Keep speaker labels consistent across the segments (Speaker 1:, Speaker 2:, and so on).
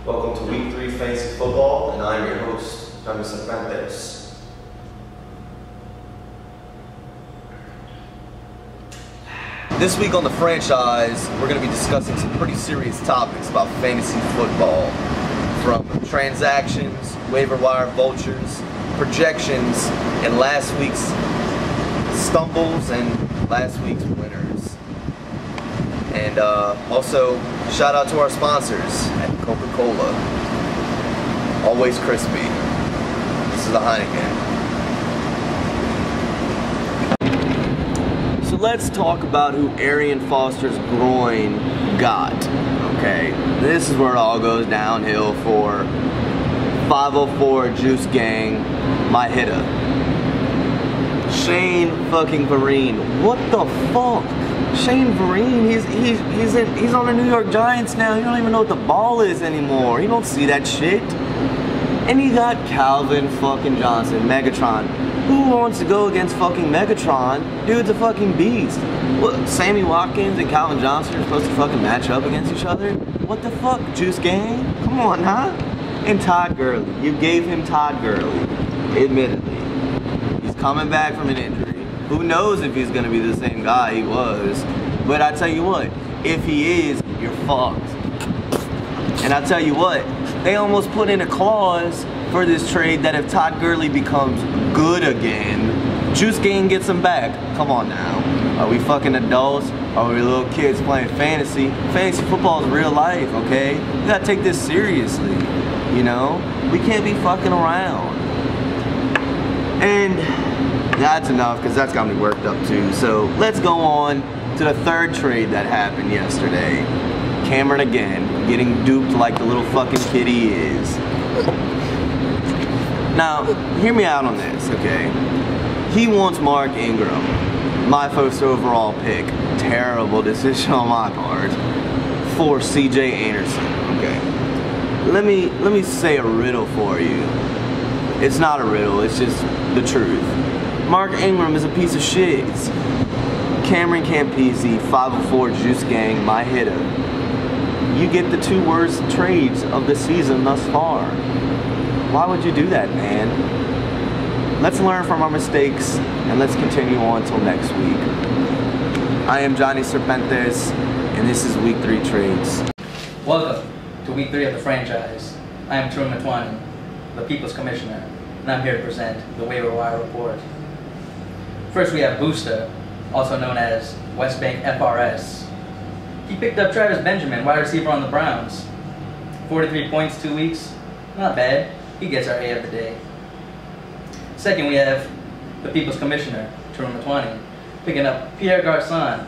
Speaker 1: Welcome to Week 3 Fantasy Football, and I'm your host, Johnny Serpentes. This week on the franchise, we're going to be discussing some pretty serious topics about fantasy football, from transactions, waiver wire vultures, projections, and last week's stumbles and last week's winners. And also, shout out to our sponsors at Coca-Cola. Always crispy. This is a Heineken. So let's talk about who Arian Foster's groin got. Okay, this is where it all goes downhill for 504 Juice Gang, my hitter. Shane fucking Vereen. What the fuck? Shane Vereen, he's on the New York Giants now. He don't even know what the ball is anymore. He don't see that shit. And he got Calvin fucking Johnson, Megatron. Who wants to go against fucking Megatron? Dude's a fucking beast. What, Sammy Watkins and Calvin Johnson are supposed to fucking match up against each other? What the fuck, Juice Gang? Come on, huh? And Todd Gurley. You gave him Todd Gurley, admittedly. He's coming back from an injury. Who knows if he's going to be the same guy he was. But I tell you what, if he is, you're fucked. And I tell you what, they almost put in a clause for this trade that if Todd Gurley becomes good again, Juice Gang gets him back. Come on now. Are we fucking adults? Are we little kids playing fantasy? Fantasy football is real life, okay? You gotta take this seriously, you know? We can't be fucking around. And that's enough, because that's got me worked up too. So let's go on to the third trade that happened yesterday. Cameron again, getting duped like the little fucking kid he is. Now, hear me out on this, okay? He wants Mark Ingram, my first overall pick. Terrible decision on my part. For CJ Anderson, okay? Let me say a riddle for you. It's not a riddle, it's just the truth. Mark Ingram is a piece of shit. Cameron Campese, 504 Juice Gang, my hitter. You get the two worst trades of the season thus far. Why would you do that, man? Let's learn from our mistakes and let's continue on until next week. I am Johnny Serpentes, and this is Week 3 Trades.
Speaker 2: Welcome to Week 3 of the franchise. I am Truman Matwani, the People's Commissioner, and I'm here to present the Waiver Wire Report. First we have Booster, also known as West Bank FRS. He picked up Travis Benjamin, wide receiver on the Browns. 43 points, 2 weeks. Not bad. He gets our A of the day. Second, we have the People's Commissioner, Truman Matwani, picking up Pierre Garçon.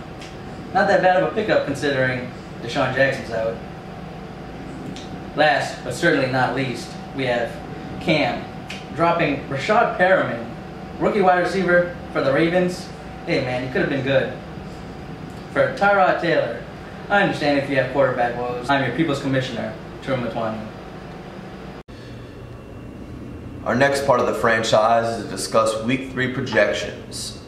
Speaker 2: Not that bad of a pickup considering Deshaun Jackson's out. Last, but certainly not least, we have Cam, dropping Rashad Perriman, rookie wide receiver for the Ravens. Hey man, he could have been good. For Tyrod Taylor, I understand if you have quarterback woes. I'm your People's Commissioner, Truman Matwani.
Speaker 1: Our next part of the franchise is to discuss Week 3 projections.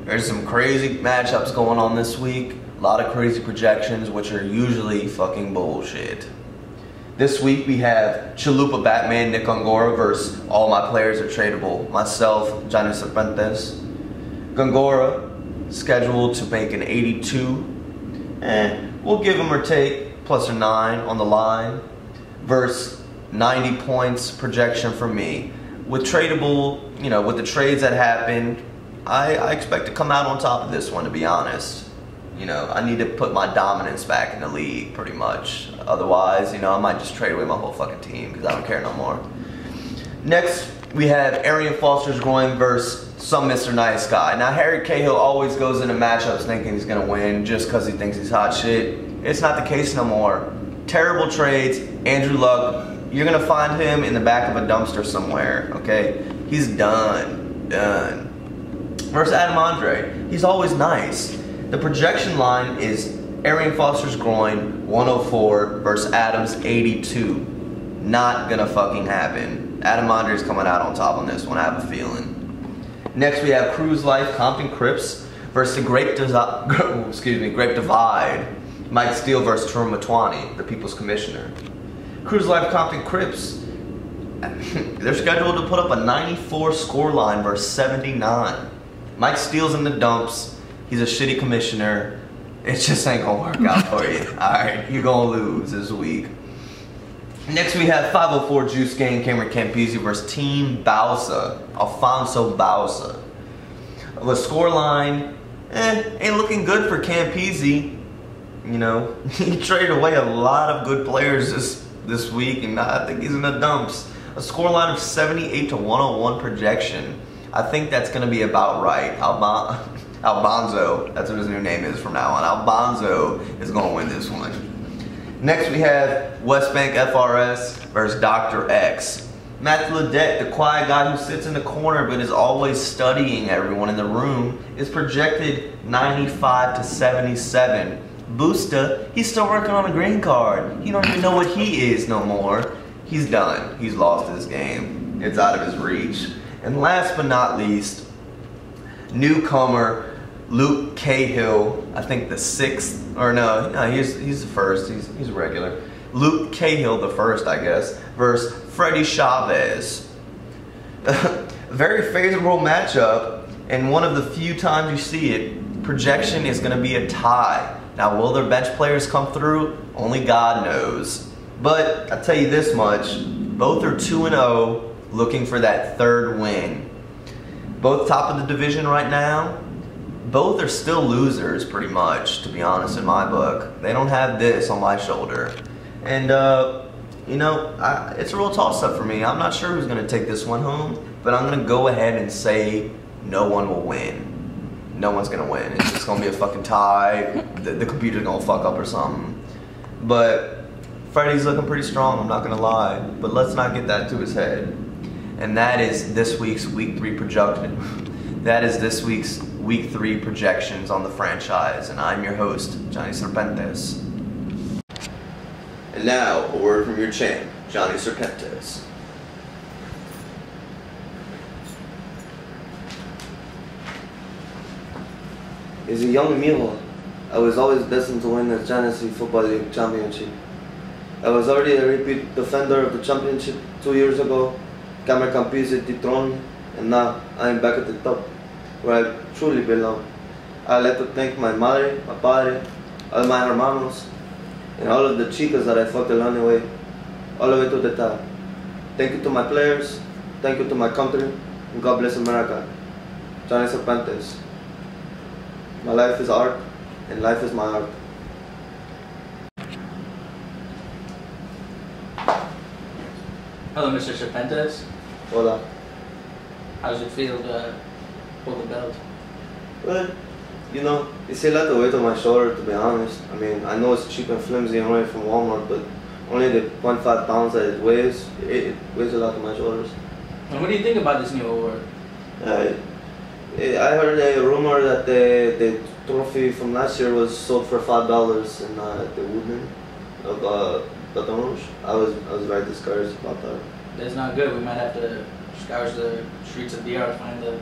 Speaker 1: There's some crazy matchups going on this week. A lot of crazy projections, which are usually fucking bullshit. This week we have Chalupa Batman Nick Gongora versus All My Players Are Tradable. Myself, Johnny Serpentes. Gongora, scheduled to make an 82. We'll give him or take plus or 9 on the line. Versus 90 points projection for me. With tradable, you know, with the trades that happened, I expect to come out on top of this one, to be honest. You know, I need to put my dominance back in the league, pretty much. Otherwise, you know, I might just trade away my whole fucking team because I don't care no more. Next, we have Arian Foster's groin versus some Mr. Nice Guy. Now, Harry Cahill always goes into matchups thinking he's going to win just because he thinks he's hot shit. It's not the case no more. Terrible trades. Andrew Luck, you're going to find him in the back of a dumpster somewhere, okay? He's done. Done. Versus Adam Andre. He's always nice. The projection line is Arian Foster's groin, 104, versus Adam's 82. Not gonna fucking happen. Adam Andre's coming out on top on this one, I have a feeling. Next we have Cruise Life, Compton Crips versus the Grape Divide. Mike Steele versus Truman Matwani, the People's Commissioner. Cruise Life Compton Crips, they're scheduled to put up a 94 scoreline versus 79. Mike Steele's in the dumps. He's a shitty commissioner. It just ain't gonna work out for you. Alright, you're gonna lose this week. Next we have 504 Juice Gang, Cameron Campese versus Team Bausa, Alfonso Bausa. The scoreline, ain't looking good for Campese. You know, he traded away a lot of good players this week, and I think he's in the dumps. A scoreline of 78 to 101 projection. I think that's going to be about right. Albonzo, that's what his new name is from now on. Albonzo is going to win this one. Next we have West Bank FRS versus Dr. X. Matt Ledet, the quiet guy who sits in the corner but is always studying everyone in the room, is projected 95 to 77. Busta, he's still working on a green card. He don't even know what he is no more. He's done. He's lost his game. It's out of his reach. And last but not least, newcomer Luke Cahill, I think the 6th, or no, he's the first, he's regular. Luke Cahill the first, I guess, versus Freddie Chavez. Very favorable matchup, and one of the few times you see it, projection is going to be a tie. Now, will their bench players come through? Only God knows. But I'll tell you this much, both are 2-0, looking for that third win. Both top of the division right now. Both are still losers, pretty much, to be honest, in my book. They don't have this on my shoulder. And, you know, it's a real toss-up for me. I'm not sure who's going to take this one home, but I'm going to go ahead and say no one will win. No one's going to win. It's just going to be a fucking tie. The computer's going to fuck up or something. But Freddie's looking pretty strong, I'm not going to lie. But let's not get that to his head. And that is this week's Week 3 projection. That is this week's Week 3 projections on the franchise. And I'm your host, Johnny Serpentes. And now, a word from your champ, Johnny Serpentes.
Speaker 3: As a young Milo, I was always destined to win the Genesee Football League Championship. I was already a repeat defender of the championship 2 years ago. Cameron Campese dethroned me, and now I am back at the top, where I truly belong. I'd like to thank my madre, my padre, all my hermanos, and all of the chicas that I fucked along the way, all the way to the top. Thank you to my players, thank you to my country, and God bless America. Johnny Serpentes. My life is art, and life is my art.
Speaker 2: Hello, Mr. Serpentes.
Speaker 3: Hola.
Speaker 2: How does it feel to hold the belt?
Speaker 3: Well, you know, it's a lot of weight on my shoulder, to be honest. I mean, I know it's cheap and flimsy and right from Walmart, but only the 0.5 pounds that it weighs a lot on my shoulders.
Speaker 2: And what do you think about this new award?
Speaker 3: I heard a rumor that the trophy from last year was sold for $5 in the Woodman of Baton Rouge. I was very discouraged about that.
Speaker 2: That's not good. We might have to scourge the streets of DR to find the...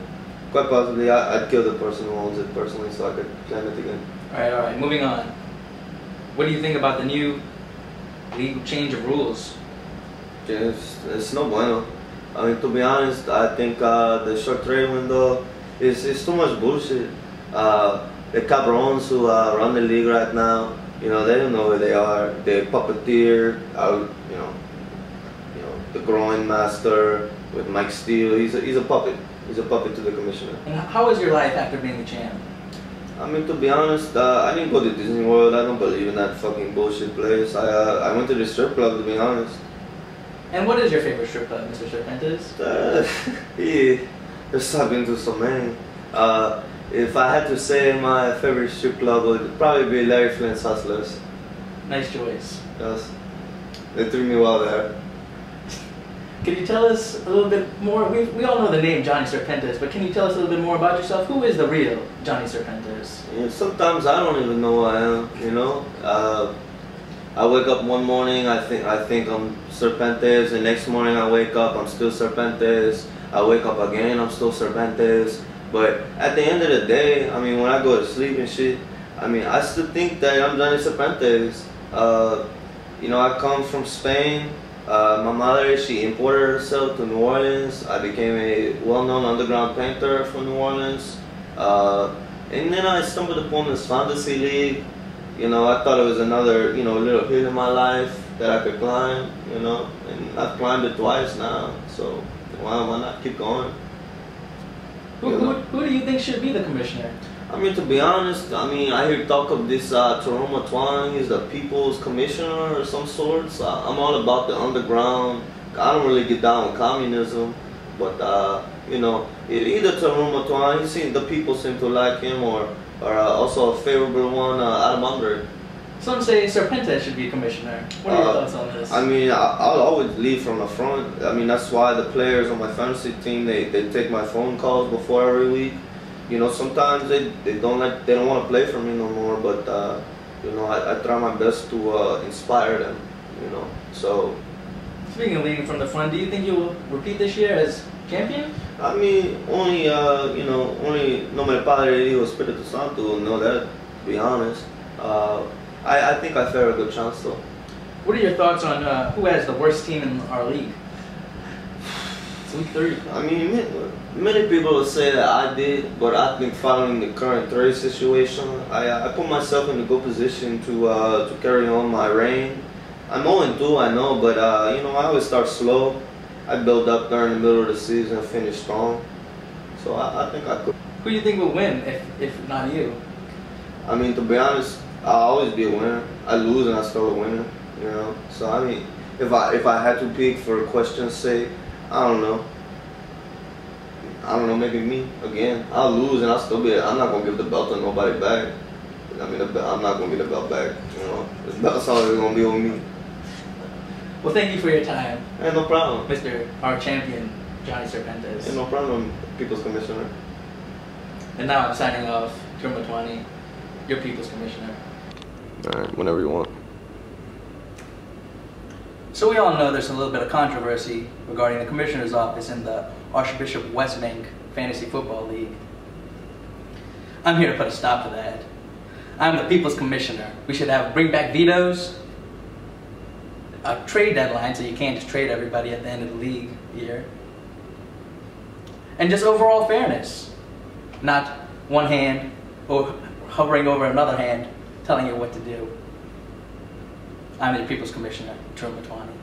Speaker 3: Quite possibly, I'd kill the person who owns it personally so I could claim it again.
Speaker 2: Alright, moving on. What do you think about the new league change of rules?
Speaker 3: Yeah, it's no bueno. I mean, to be honest, I think the short trade window is too much bullshit. The cabrons who run the league right now, you know, they don't know who they are. They puppeteer, you know, the groin master with Mike Steele. He's a puppet. He's a puppet to the commissioner.
Speaker 2: And how is your life after being the champ?
Speaker 3: I mean, to be honest, I didn't go to Disney World. I don't believe in that fucking bullshit place. I went to the strip club, to be honest.
Speaker 2: And what is your favorite strip club, Mr. Serpentes?
Speaker 3: Yeah, I've been to so many. If I had to say my favorite strip club, it would probably be Larry Flint's Hustlers.
Speaker 2: Nice choice.
Speaker 3: Yes, they threw me well there.
Speaker 2: Can you tell us a little bit more? We all know the name Johnny Serpentes, but can you tell us a little bit more about yourself? Who is the real Johnny Serpentes?
Speaker 3: Yeah, sometimes I don't even know who I am. You know, I wake up one morning, I think I'm Serpentes. The next morning I wake up, I'm still Serpentes. I wake up again, I'm still Serpentes. But at the end of the day, I mean, when I go to sleep and shit, I mean, I still think that I'm Johnny Serpentes. You know, I come from Spain. My mother, she imported herself to New Orleans. I became a well-known underground painter from New Orleans. And then I stumbled upon this fantasy league. You know, I thought it was another, you know, little hill in my life that I could climb, you know, and I've climbed it twice now, so why not keep going?
Speaker 2: Who do you think should be the commissioner?
Speaker 3: I mean, to be honest, I mean, I hear talk of this Jerome Atwani, he's the people's commissioner or some sorts. I'm all about the underground. I don't really get down with communism, but, you know, either Jerome Atwani, the people seem to like him, or also a favorable one, Adam Under.
Speaker 2: Some say Serpentes should be commissioner. What are your thoughts on this?
Speaker 3: I mean, I'll always lead from the front. I mean, that's why the players on my fantasy team, they take my phone calls before every week. You know, sometimes they don't want to play for me no more, but you know, I try my best to inspire them. You know, so.
Speaker 2: Speaking of leading from the front, do you think you'll repeat this year as champion?
Speaker 3: I mean, only you know, only Nombre Padre, Hijo, Espíritu Santo will know that. To be honest, I think I fair a good chance though.
Speaker 2: What are your thoughts on who has the worst team in our league? It's week 3.
Speaker 3: I mean, many people will say that I did, but I think following the current trade situation, I put myself in a good position to carry on my reign. I'm 0-2, I know, but you know, I always start slow. I build up during the middle of the season and finish strong. So I think I could.
Speaker 2: Who do you think will win if not you?
Speaker 3: I mean, to be honest, I'll always be a winner. I lose and I still a winner, you know. So I mean, if I had to pick for question's sake, I don't know, maybe me again. I'll lose and I'll still be. I'm not gonna give the belt to nobody back. I mean, I'm not gonna get the belt back. You know, the belt's always gonna be on me.
Speaker 2: Well, thank you for your time.
Speaker 3: Hey, no problem.
Speaker 2: Our champion, Johnny Serpentes.
Speaker 3: Hey, no problem, People's Commissioner.
Speaker 2: And now I'm signing off, Jerome Atwani, your People's Commissioner.
Speaker 3: Alright, whenever you want.
Speaker 2: So we all know there's a little bit of controversy regarding the Commissioner's office in the Archbishop Westbank Fantasy Football League. I'm here to put a stop to that. I'm the People's Commissioner. We should have bring back vetoes, a trade deadline so you can't just trade everybody at the end of the league year, and just overall fairness. Not one hand or hovering over another hand telling you what to do. I'm the People's Commissioner, Jerome Atwani.